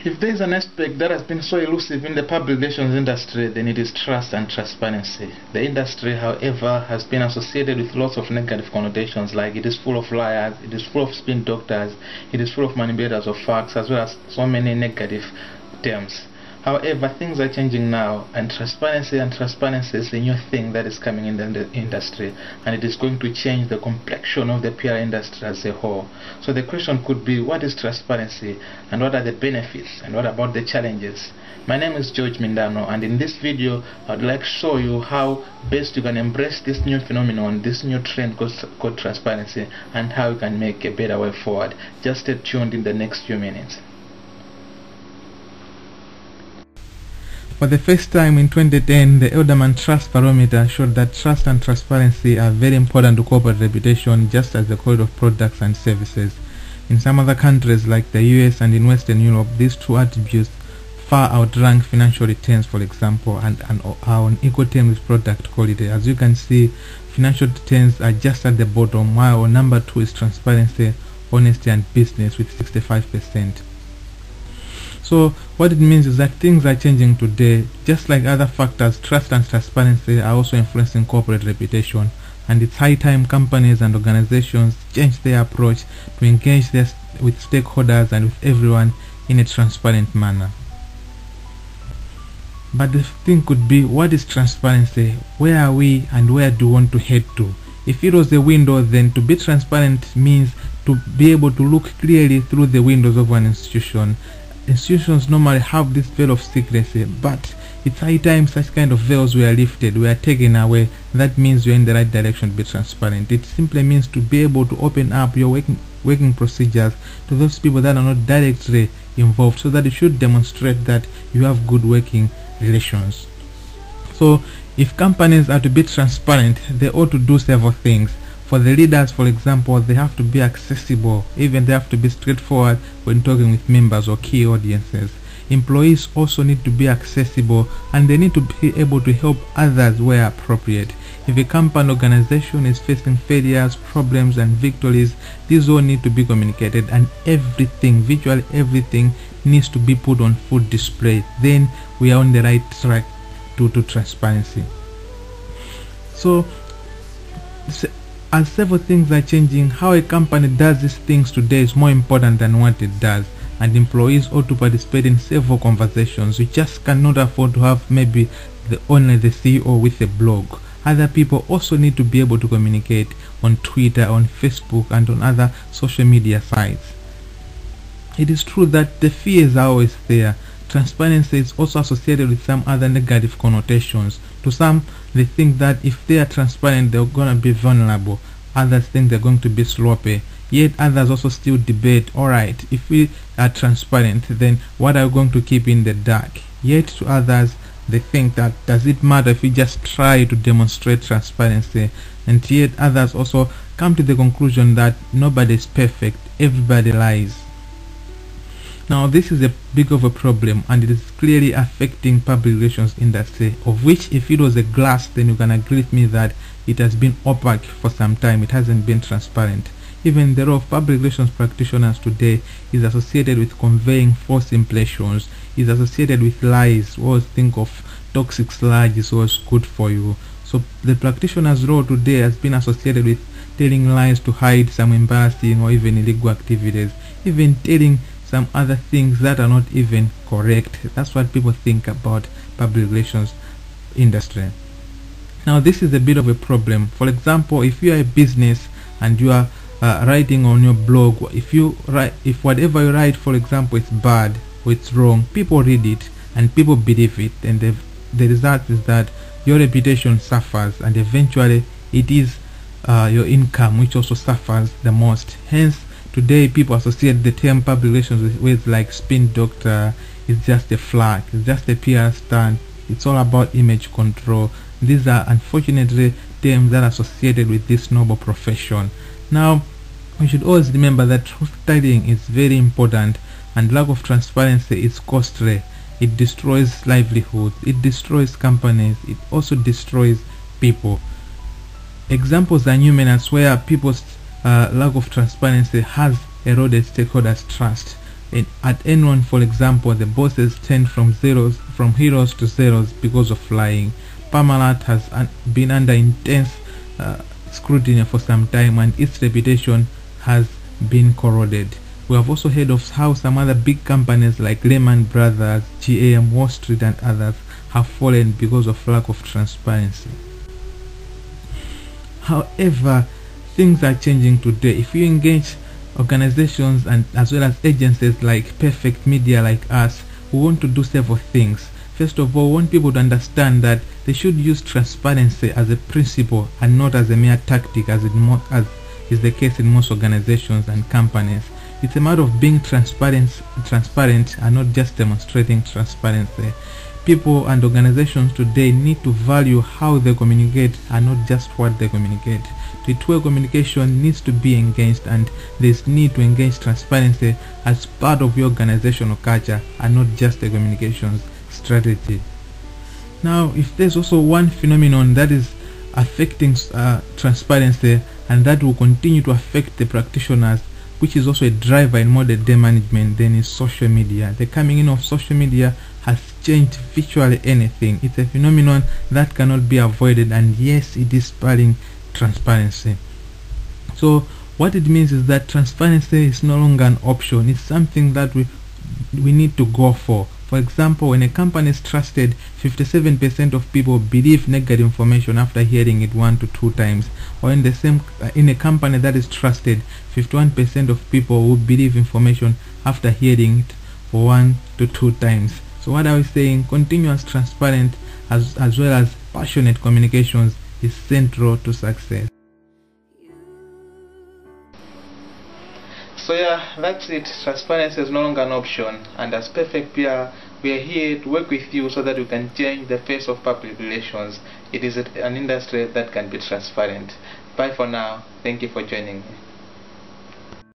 If there is an aspect that has been so elusive in the public relations industry, then it is trust and transparency. The industry, however, has been associated with lots of negative connotations, like it is full of liars, it is full of spin doctors, it is full of manipulators of facts, as well as so many negative terms. However, things are changing now, and transparency is a new thing that is coming in the industry, and it is going to change the complexion of the PR industry as a whole. So the question could be, what is transparency, and what are the benefits, and what about the challenges? My name is George Mindano, and in this video I would like to show you how best you can embrace this new phenomenon, this new trend called transparency, and how you can make a better way forward. Just stay tuned in the next few minutes. For the first time in 2010, the Elderman Trust Barometer showed that trust and transparency are very important to corporate reputation, just as the quality of products and services. In some other countries like the US and in Western Europe, these two attributes far outrank financial returns, for example, and are on equal terms with product quality. As you can see, financial returns are just at the bottom, while number 2 is transparency, honesty and business with 65%. So what it means is that things are changing today. Just like other factors, trust and transparency are also influencing corporate reputation, and it's high time companies and organizations change their approach to engage with stakeholders and with everyone in a transparent manner. But the thing could be, what is transparency? Where are we and where do we want to head to? If it was the window, then to be transparent means to be able to look clearly through the windows of an institution. Institutions normally have this veil of secrecy, but it's high time such kind of veils were lifted, were taken away. That means you're in the right direction to be transparent. It simply means to be able to open up your working procedures to those people that are not directly involved, so that it should demonstrate that you have good working relations. So if companies are to be transparent, they ought to do several things. For the leaders, for example, they have to be accessible, even they have to be straightforward when talking with members or key audiences. Employees also need to be accessible, and they need to be able to help others where appropriate. If a company organization is facing failures, problems and victories, these all need to be communicated, and everything, virtually everything, needs to be put on full display. Then we are on the right track to transparency. So as several things are changing, how a company does these things today is more important than what it does, and employees ought to participate in several conversations. We just cannot afford to have maybe only the CEO with a blog. Other people also need to be able to communicate on Twitter, on Facebook and on other social media sites. It is true that the fears are always there. Transparency is also associated with some other negative connotations. To some, they think that if they are transparent, they're going to be vulnerable. Others think they're going to be sloppy. Yet others also still debate, alright, if we are transparent, then what are we going to keep in the dark? Yet to others, they think that, does it matter if we just try to demonstrate transparency? And yet others also come to the conclusion that nobody is perfect, everybody lies. Now this is a big of a problem, and it is clearly affecting public relations industry, of which if it was a glass, then you can agree with me that it has been opaque for some time. It hasn't been transparent. Even the role of public relations practitioners today is associated with conveying false impressions, is associated with lies. We always think of toxic sludge is always good for you. So the practitioner's role today has been associated with telling lies to hide some embarrassing or even illegal activities, even telling some other things that are not even correct. That's what people think about public relations industry. Now this is a bit of a problem. For example, if you are a business and you are writing on your blog, if whatever you write, for example, is bad or it's wrong, people read it and people believe it, and the result is that your reputation suffers, and eventually it is your income which also suffers the most. Hence today people associate the term public relations with like spin doctor. It's just a flag, it's just a PR stunt, it's all about image control. These are unfortunately terms that are associated with this noble profession. Now we should always remember that truth telling is very important, and lack of transparency is costly. It destroys livelihoods, it destroys companies, it also destroys people. Examples are numerous where people's lack of transparency has eroded stakeholders' trust. At Enron, for example, the bosses turned from heroes to zeros because of lying. Parmalat has been under intense scrutiny for some time, and its reputation has been corroded. We have also heard of how some other big companies like Lehman Brothers, GM, Wall Street and others have fallen because of lack of transparency. However, things are changing today. If you engage organizations and as well as agencies like Perfect Media like us, we want to do several things. First of all, we want people to understand that they should use transparency as a principle and not as a mere tactic, as is the case in most organizations and companies. It's a matter of being transparent and not just demonstrating transparency. People and organizations today need to value how they communicate and not just what they communicate. Two-way communication needs to be engaged, and there's need to engage transparency as part of your organizational culture and not just a communications strategy. Now, if there's also one phenomenon that is affecting transparency and that will continue to affect the practitioners, which is also a driver in modern day management, then is social media. The coming in of social media has changed virtually anything. It's a phenomenon that cannot be avoided, and yes, it is spurring transparency. So what it means is that transparency is no longer an option. It's something that we need to go for. For example, when a company is trusted, 57% of people believe negative information after hearing it 1 to 2 times. Or in a company that is trusted, 51% of people will believe information after hearing it for 1 to 2 times. So what are we saying? Continuous, transparent, as well as passionate communications is central to success. So yeah, that's it. Transparency is no longer an option, and as Perfect PR, we are here to work with you so that you can change the face of public relations. It is an industry that can be transparent. Bye for now. Thank you for joining me.